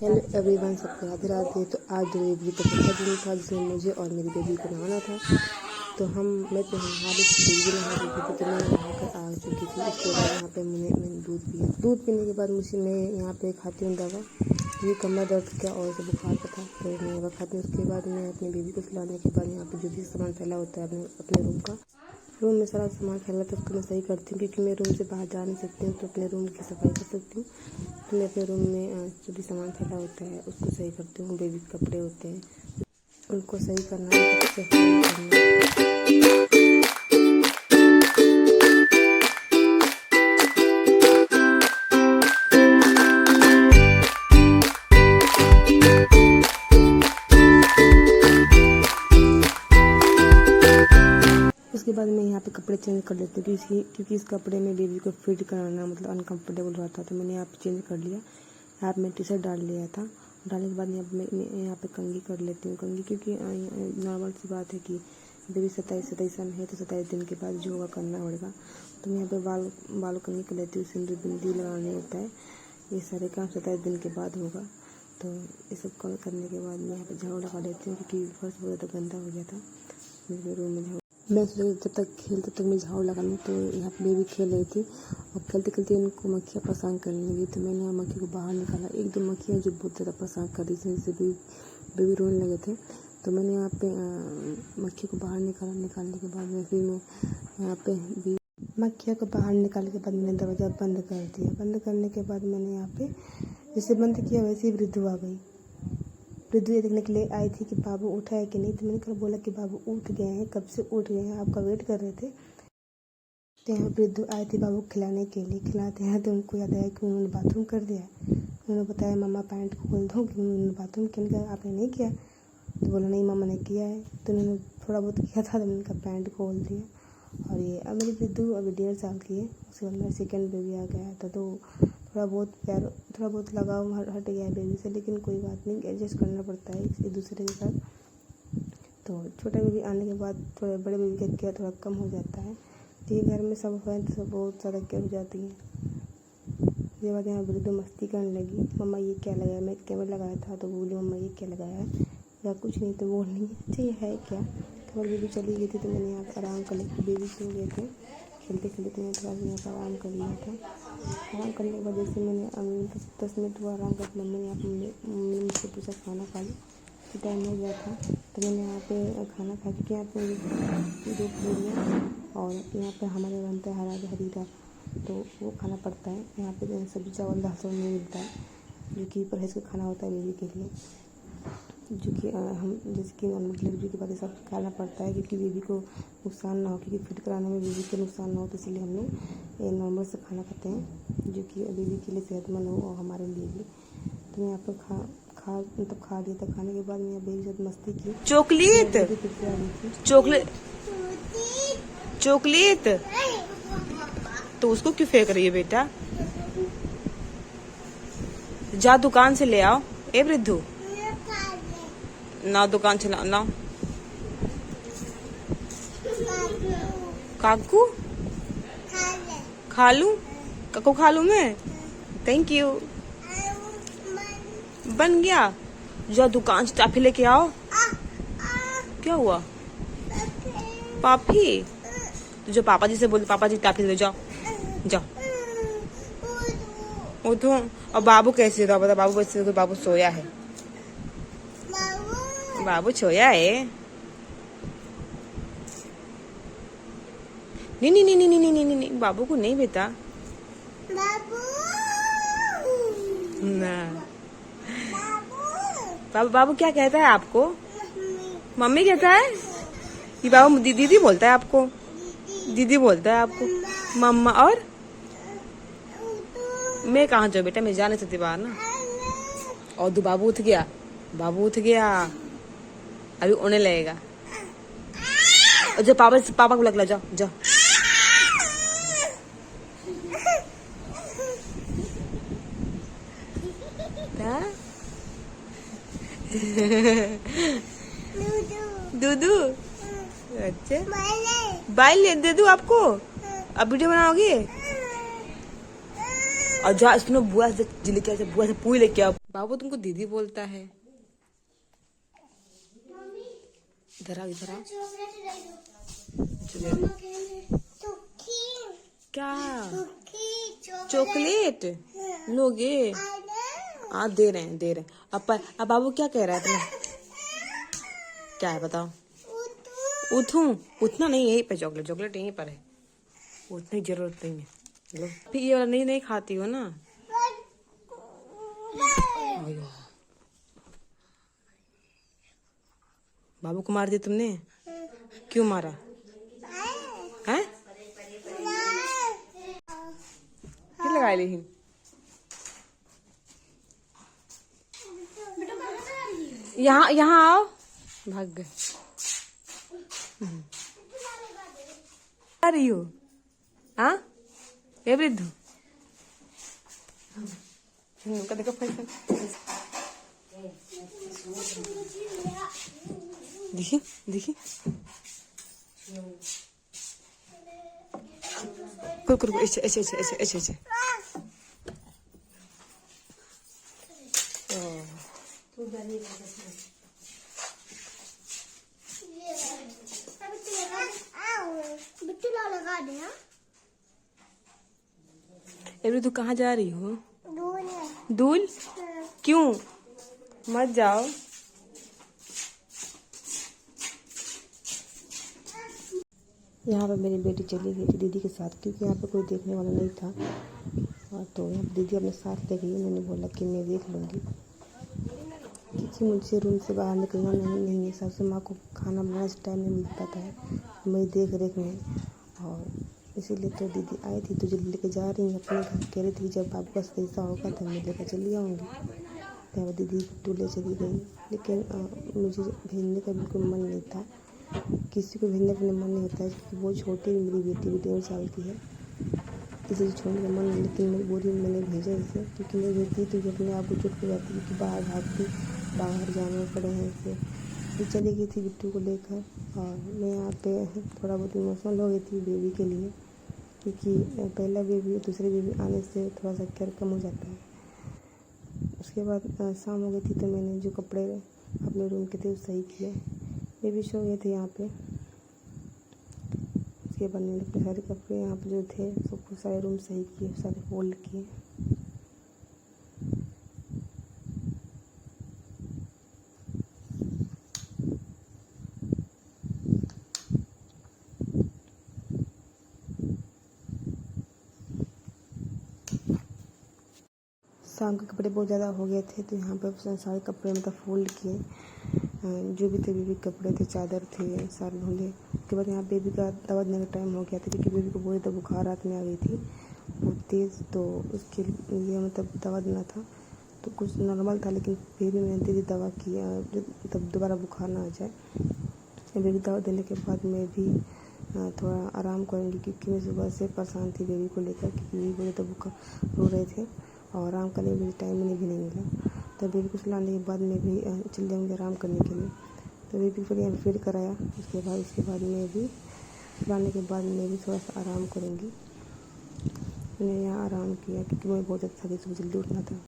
Hello everyone, सबको राधे राधे। तो आज जो बेबी का पहला दिन था जिसमें मुझे और मेरी बेबी को नहाना था। तो मैं तो नहा रही थी, बेबी नहा रही थी, तो मैं नहा कर आ चुकी थी। उसके बाद यहाँ पे मैंने दूध पिया। दूध पीने के बाद मैं यहाँ पे खाती हूँ दवा, क्योंकि कमर दर्द का और से बुखार का था, तो मैं दवा खाती हूँ। उसके बाद मैं अपनी बेबी को खिलाने के बाद यहाँ पे जो भी सामान फैला होता है अपने रूम में सारा सामान फैला, तो उसको मैं सही करती हूँ, क्योंकि मैं रूम से बाहर जा नहीं सकती हूँ, तो अपने रूम की सफाई कर सकती हूँ। तो मैं अपने रूम में जो भी सामान फैला होता है उसको सही करती हूँ। बेबी के कपड़े होते हैं उनको सही करना है। उसके बाद मैं यहाँ पे कपड़े चेंज कर लेती हूँ, क्योंकि इस कपड़े में बेबी को फिट कराना मतलब अनकंफर्टेबल रहता, तो मैंने यहाँ पे चेंज कर लिया। यहाँ पे मैं टी शर्ट डाल लिया था। डालने के बाद मैं यहाँ पे कंघी कर लेती हूँ। कंघी क्योंकि नॉर्मल सी बात है कि बेबी 27 सन है, तो 27 दिन के बाद जो होगा करना पड़ेगा। तो मैं यहाँ पे बाल कंघी कर लेती हूँ। सिंदूर बिंदी लगाने होता है, ये सारे काम 27 दिन के बाद होगा। तो ये सब करने के बाद मैं यहाँ पे झाड़ू लगा देती हूँ, क्योंकि फर्स्ट बहुत ज़्यादा गंदा हो गया था मेरे रूम में। मैं जब तक मैं झाड़ू लगा लूँ, तो यहाँ पे बेबी खेल रही थी, और खेलते खेलते इनको मक्खियाँ परेशान करने लगी। तो मैंने यहाँ मक्खी को बाहर निकाला। एक दो मक्खियाँ जो बहुत ज़्यादा परेशान कर रही थी, जिससे बेबी रोने लगे थे। तो मैंने यहाँ पे मक्खी को बाहर निकाला। निकालने के बाद मैं यहाँ पे मक्खियाँ को बाहर निकालने के बाद मैंने दरवाज़ा बंद कर दिया। बंद करने के बाद मैंने यहाँ पे जैसे बंद किया वैसे ही वृद्धु आ गई। वृद्धु ये देखने के लिए आई थी कि बाबू उठा है कि नहीं। तो मैंने कल बोला कि बाबू उठ गए हैं, कब से उठ गए हैं, आपका वेट कर रहे थे। तो यहाँ वृद्धु आई थी बाबू खिलाने के लिए। खिलाते हैं तो उनको याद आया कि उन्होंने बाथरूम कर दिया। उन्होंने बताया मम्मा पैंट खोल दो, कि उन्होंने बाथरूम किया, आपने नहीं किया। तो बोला नहीं मम्मा ने किया है। तो उन्होंने थोड़ा बहुत किया था, तो मैंने उनका पैंट खोल दिया। और ये अब मेरी वृद्धु अभी 1.5 साल की है। उसके बाद मेरा सेकेंड बेबी आ गया था, तो थोड़ा बहुत लगाव हट गया है बेबी से, लेकिन कोई बात नहीं, एडजस्ट करना पड़ता है एक दूसरे के साथ। तो छोटा बेबी आने के बाद थोड़े बड़े बेबी का केयर थोड़ा कम हो जाता है। तो ये घर में सब है तो सब बहुत ज़्यादा केयर हो जाती है। उसके बाद यहाँ वृद्धु मस्ती करने लगी, मम्मा ये क्या लगाया। मैं कैमरा लगाया था, तो बोली मम्मा ये क्या लगाया है, या कुछ नहीं। तो बोल नहीं अच्छा ये है क्या। तो बेबी चली गई थी, तो मैंने यहाँ पर आराम कर लिया। बेबी सो गए थे खेलते खेलते, मैंने थोड़ा यहाँ पर आराम कर लिया था। आराम करने के बाद जैसे मैंने 10 मिनट हुआ आराम कर, मम्मी ने यहाँ पर मम्मी मुझसे पूछा खाना खा लो, तो टाइम हो गया था। तो मैंने यहाँ पे खाना खा, क्योंकि यहाँ पे 2 पूरियाँ और यहाँ पे हमारे बनता है हरी दाल, तो वो खाना पड़ता है। यहाँ पे सब्जी चावल दाल चावल नहीं मिलता है, जो कि परहेज़ का खाना होता है बेबी के लिए, जो कि हम जैसे कि नॉर्मल डिलीवरी के बाद ये सब खाना पड़ता है, क्योंकि बेबी को नुकसान ना हो, क्योंकि फिट कराने में बेबी को नुकसान ना हो। तो इसलिए हम लोग ये नॉर्मल से खाना खाते हैं, जो कि बेबी के लिए सेहतमंद हो और हमारे लिए भी। तो मैं यहाँ पर खा लिया था। खाने के बाद मैं बेबी के साथ मस्ती की। चॉकलेट तो उसको क्यों फेंक रही है बेटा, जा दुकान से ले आओ। ए वृद्धु ना दुकान चला ना। काकू खा लूं, काकू खा लूं मैं। Thank you. बन गया, जाओ दुकान से टॉफी लेके आओ। क्या हुआ पापी, तो जो पापा जी से बोल, पापा जी टॉफी ले जाओ जाओ। उठो। और बाबू कैसे रहा बता, बाबू कैसे, बाबू सोया है, बाबू सोया है। नहीं नहीं नहीं नहीं नहीं नहीं नहीं, बाबू को नहीं बेटा, ना। बाबू क्या कहता है आपको, मम्मी कहता है कि बाबू दीदी बोलता है आपको, दीदी बोलता है आपको, मम्मा। और मैं कहाँ जाऊँ बेटा, मैं जा नहीं सकती बाहर ना। और दो बाबू उठ गया, बाबू उठ गया, अभी उड़ने लगेगा। और जो पापा को लग जाओ जाओ। दूधू अच्छा बाइल दे दूं आपको, अब वीडियो बनाओगे। और जा सुनो, बुआ से जिले क्या बुआ से पूरी लेके आओ। बाबू तुमको दीदी बोलता है। इधर आ, इधर आ। क्या चॉकलेट लोगे? हाँ दे रहे हैं, दे रहे हैं। अब बाबू क्या कह रहा है तुम्हें? क्या है बताओ? उठूं? उठना नहीं, यहीं पे चॉकलेट, चॉकलेट यहीं पर है, उठने की जरूरत नहीं है। लो फिर ये वाला नहीं नहीं खाती हो ना। बाबू को मार दिया तुमने? क्यों मारा है? फिर लगा ली। यहाँ यहाँ आओ, भाग गए। आ रही हो? हाँ ये वृद्ध का देखो फैशन देखिए देखिए। कुर ऐसे ऐसे ऐसे ऐसे ऐसे ऐसे। एवरी तू कहाँ जा रही हो? दूल? क्यों? मत जाओ। यहाँ पर मेरी बेटी चली गई थी दीदी के साथ, क्योंकि यहाँ पे कोई देखने वाला नहीं था। और तो यहाँ दीदी अपने साथ ले गई। मैंने बोला कि मैं देख लूँगी, क्योंकि मुझे रूम से बाहर निकलना नहीं है। सासू माँ को खाना बनाने से टाइम नहीं मिल पाता है मेरी देख रेख में, और इसीलिए तो दीदी आई थी। तुझे लेके जा रही हूँ अपने घर। कह रही थी जब आपके पास पैसा होगा तो मैं लेकर चली आऊँगी। तो दीदी बिट्टू ले चली गई, लेकिन मुझे भेजने का बिल्कुल मन नहीं था। किसी को भेजने का मन नहीं होता है, क्योंकि वो छोटी मेरी बेटी भी 1.5 साल की है, इसे छोड़ने का मन नहीं। लेकिन मेरी बोली मैंने भेजा इसे, क्योंकि मैं भेजती तो जो अपने आप को चुप हो जाती, क्योंकि बाहर भागती, बाहर जाने पड़े हैं इसे। फिर चली गई थी बिट्टू को लेकर, और मैं यहाँ पे थोड़ा बहुत इमोशनल हो गई थी बेबी के लिए, क्योंकि पहला बेबी दूसरे बेबी आने से थोड़ा सा केयर कम हो जाता है। उसके बाद शाम हो गई थी, तो मैंने जो कपड़े अपने रूम के थे वो सही किए। बेबी सो गए थे यहाँ पे। उसके बाद मैंने अपने सारे कपड़े यहाँ पे जो थे सबको सारे रूम सही किए, सारे फोल्ड किए। शाम के कपड़े बहुत ज़्यादा हो गए थे, तो यहाँ पर सारे कपड़े मतलब फोल्ड किए। जो भी थे बेबी कपड़े थे, चादर थे, सारे धुले। उसके बाद यहाँ बेबी का दवा देने का टाइम हो गया था, क्योंकि बेबी को बहुत ज़्यादा बुखार रात में आ गई थी बहुत तेज़। तो उसके लिए मतलब दवा देना था, तो कुछ नॉर्मल था, लेकिन फिर भी मैंने दे दी दवा की, तब दोबारा बुखार ना आ जाए। बेबी दवा देने के बाद मैं भी थोड़ा आराम करूँगी, क्योंकि मैं सुबह से परेशान थी बेबी को लेकर, क्योंकि बेबी बहुत ज़्यादा बुखार रो रहे थे और आराम करने के लिए टाइम भी नहीं मिला। तो बेबी को सुलाने के बाद मैं भी चल जाऊँगी आराम करने के लिए। तो बेबी को यहाँ फीड कराया। उसके बाद मैं भी सुलाने के बाद मैं भी थोड़ा सा आराम करूँगी। मैंने यहाँ आराम किया, क्योंकि मैं बहुत ज़्यादा थकी, सुबह जल्दी उठना था।